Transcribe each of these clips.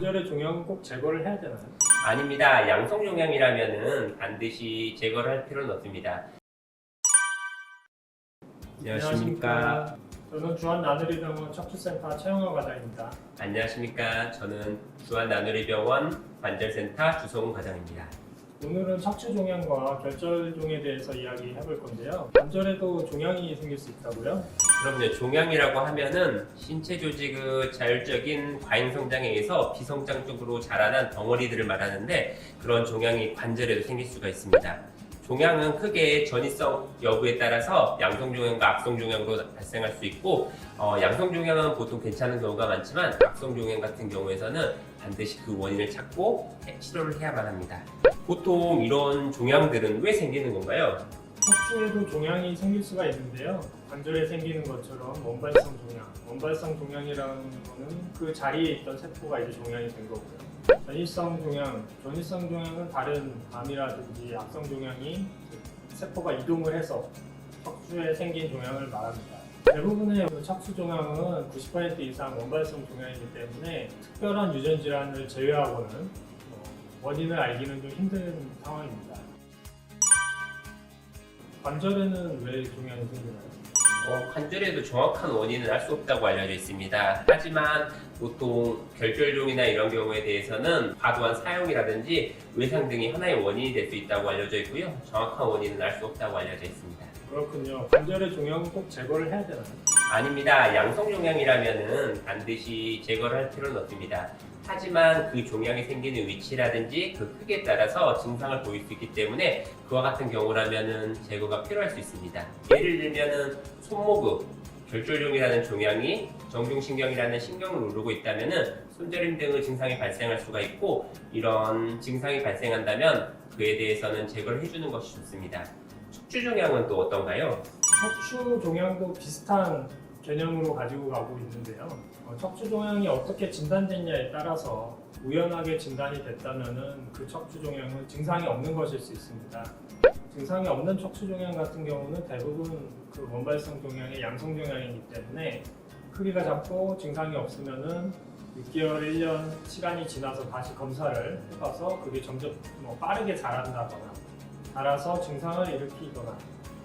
관절의 종양은 꼭 제거를 해야 되나요? 아닙니다. 양성 종양이라면은 반드시 제거를 할 필요는 없습니다. 안녕하십니까. 저는 주한나누리병원 척추센터 최영호 과장입니다. 안녕하십니까. 저는 주한나누리병원 관절센터 주성훈 과장입니다. 오늘은 척추 종양과 결절종에 대해서 이야기해 볼 건데요. 관절에도 종양이 생길 수 있다고요? 그럼요. 종양이라고 하면은 신체 조직의 자율적인 과잉 성장에 의해서 비성장 쪽으로 자라난 덩어리들을 말하는데, 그런 종양이 관절에도 생길 수가 있습니다. 종양은 크게 전이성 여부에 따라서 양성 종양과 악성 종양으로 발생할 수 있고, 양성 종양은 보통 괜찮은 경우가 많지만 악성 종양 같은 경우에서는 반드시 그 원인을 찾고 치료를 해야만 합니다. 보통 이런 종양들은 왜 생기는 건가요? 척추에도 종양이 생길 수가 있는데요. 관절에 생기는 것처럼 원발성 종양, 원발성 종양이라는 거는 그 자리에 있던 세포가 이제 종양이 된 거고요. 전이성 종양은 다른 암이라든지 악성 종양이 세포가 이동을 해서 척추에 생긴 종양을 말합니다. 대부분의 척추 종양은 90% 이상 원발성 종양이기 때문에 특별한 유전 질환을 제외하고는 원인을 알기는 좀 힘든 상황입니다. 관절에는 왜 종양이 생기나요? 관절에도 정확한 원인은 알 수 없다고 알려져 있습니다. 하지만 보통 결절종이나 이런 경우에 대해서는 과도한 사용이라든지 외상 등이 하나의 원인이 될 수 있다고 알려져 있고요. 정확한 원인은 알 수 없다고 알려져 있습니다. 그렇군요. 관절의 종양은 꼭 제거를 해야 되나요? 아닙니다. 양성 종양이라면은 반드시 제거를 할 필요는 없습니다. 하지만 그 종양이 생기는 위치라든지 그 크기에 따라서 증상을 보일 수 있기 때문에 그와 같은 경우라면은 제거가 필요할 수 있습니다. 예를 들면은 손목의 결절종이라는 종양이 정중신경이라는 신경을 누르고 있다면은 손저림 등의 증상이 발생할 수가 있고, 이런 증상이 발생한다면 그에 대해서는 제거를 해주는 것이 좋습니다. 척추 종양은 또 어떤가요? 척추 종양도 비슷한 개념으로 가지고 가고 있는데요. 척추 종양이 어떻게 진단됐냐에 따라서 우연하게 진단이 됐다면은 그 척추 종양은 증상이 없는 것일 수 있습니다. 증상이 없는 척추 종양 같은 경우는 대부분 그 원발성 종양의 양성 종양이기 때문에 크기가 작고 증상이 없으면은 6개월, 1년 시간이 지나서 다시 검사를 해봐서 그게 점점 빠르게 자란다거나 자라서 증상을 일으키거나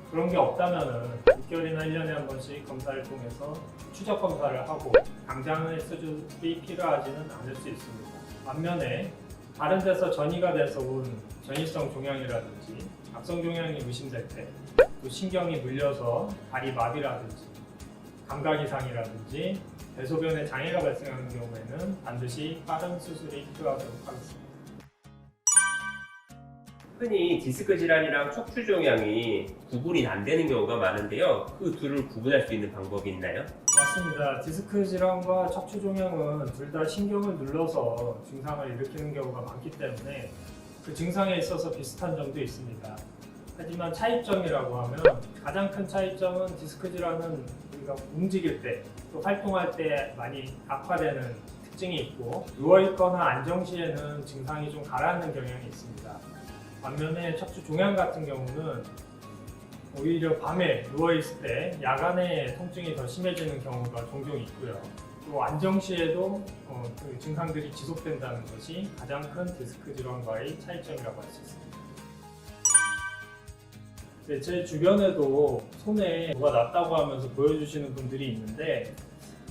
그런 게 없다면은 6개월이나 1년에 한 번씩 검사를 통해서 추적 검사를 하고 당장의 수술이 필요하지는 않을 수 있습니다. 반면에 다른 데서 전이가 돼서 온 전이성 종양이라든지 악성 종양이 의심될 때, 또 신경이 물려서 다리 마비라든지 감각 이상이라든지 대소변에 장애가 발생하는 경우에는 반드시 빠른 수술이 필요하도록 하겠습니다. 흔히 디스크 질환이랑 척추 종양이 구분이 안 되는 경우가 많은데요. 그 둘을 구분할 수 있는 방법이 있나요? 맞습니다. 디스크 질환과 척추 종양은 둘 다 신경을 눌러서 증상을 일으키는 경우가 많기 때문에 그 증상에 있어서 비슷한 점도 있습니다. 하지만 차이점이라고 하면 가장 큰 차이점은 디스크 질환은 우리가 움직일 때 또 활동할 때 많이 악화되는 특징이 있고, 누워있거나 안정 시에는 증상이 좀 가라앉는 경향이 있습니다. 반면에 척추 종양 같은 경우는 오히려 밤에 누워있을 때 야간에 통증이 더 심해지는 경우가 종종 있고요. 또 안정 시에도 그 증상들이 지속된다는 것이 가장 큰 디스크 질환과의 차이점이라고 할 수 있습니다. 네, 제 주변에도 손에 뭐가 났다고 하면서 보여주시는 분들이 있는데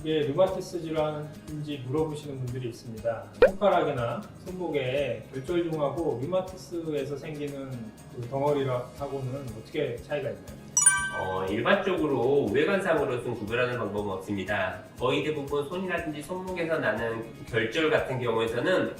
이게 류마티스 질환인지 물어보시는 분들이 있습니다. 손가락이나 손목에 결절종하고 류마티스에서 생기는 그 덩어리하고는 어떻게 차이가 있나요? 일반적으로 외관상으로는 구별하는 방법은 없습니다. 거의 대부분 손이라든지 손목에서 나는 결절 같은 경우에서는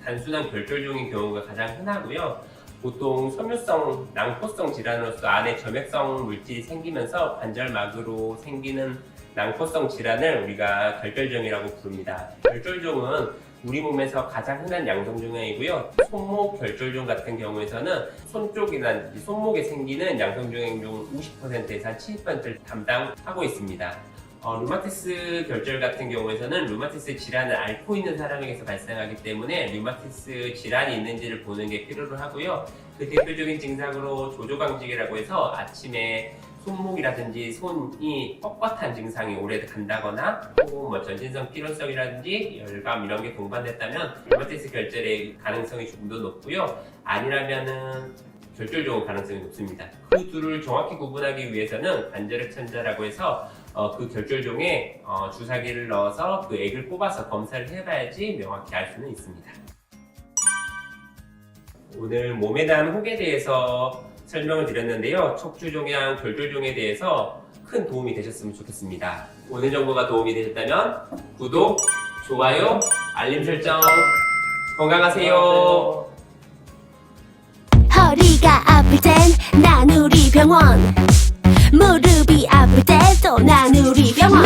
단순한 결절종인 경우가 가장 흔하고요. 보통 섬유성, 낭포성 질환으로서 안에 점액성 물질이 생기면서 관절막으로 생기는 낭포성 질환을 우리가 결절종이라고 부릅니다. 결절종은 우리 몸에서 가장 흔한 양성 종양이고요. 손목 결절종 같은 경우에서는 손 쪽이나 손목에 생기는 양성 종양 중 50%에서 한 70%를 담당하고 있습니다. 류마티스 결절 같은 경우에서는 류마티스 질환을 앓고 있는 사람에게서 발생하기 때문에 류마티스 질환이 있는지를 보는 게 필요로 하고요. 그 대표적인 증상으로 조조강직이라고 해서 아침에 손목이라든지 손이 뻣뻣한 증상이 오래 간다거나 혹은 뭐 전신성 피로성이라든지 열감 이런 게 동반됐다면 류마티스 결절의 가능성이 조금 더 높고요. 아니라면은 결절종의 가능성이 높습니다. 그 둘을 정확히 구분하기 위해서는 관절액 천자라고 해서 그 결절종에 주사기를 넣어서 그 액을 뽑아서 검사를 해봐야지 명확히 알 수는 있습니다. 오늘 몸에 대한 혹에 대해서 설명을 드렸는데요. 척추종양, 결절종에 대해서 큰 도움이 되셨으면 좋겠습니다. 오늘 정보가 도움이 되셨다면 구독, 좋아요, 알림 설정 건강하세요. 허리가 아플 땐 난 우리 병원 무릎이 아플 땐 또 난 우리 병원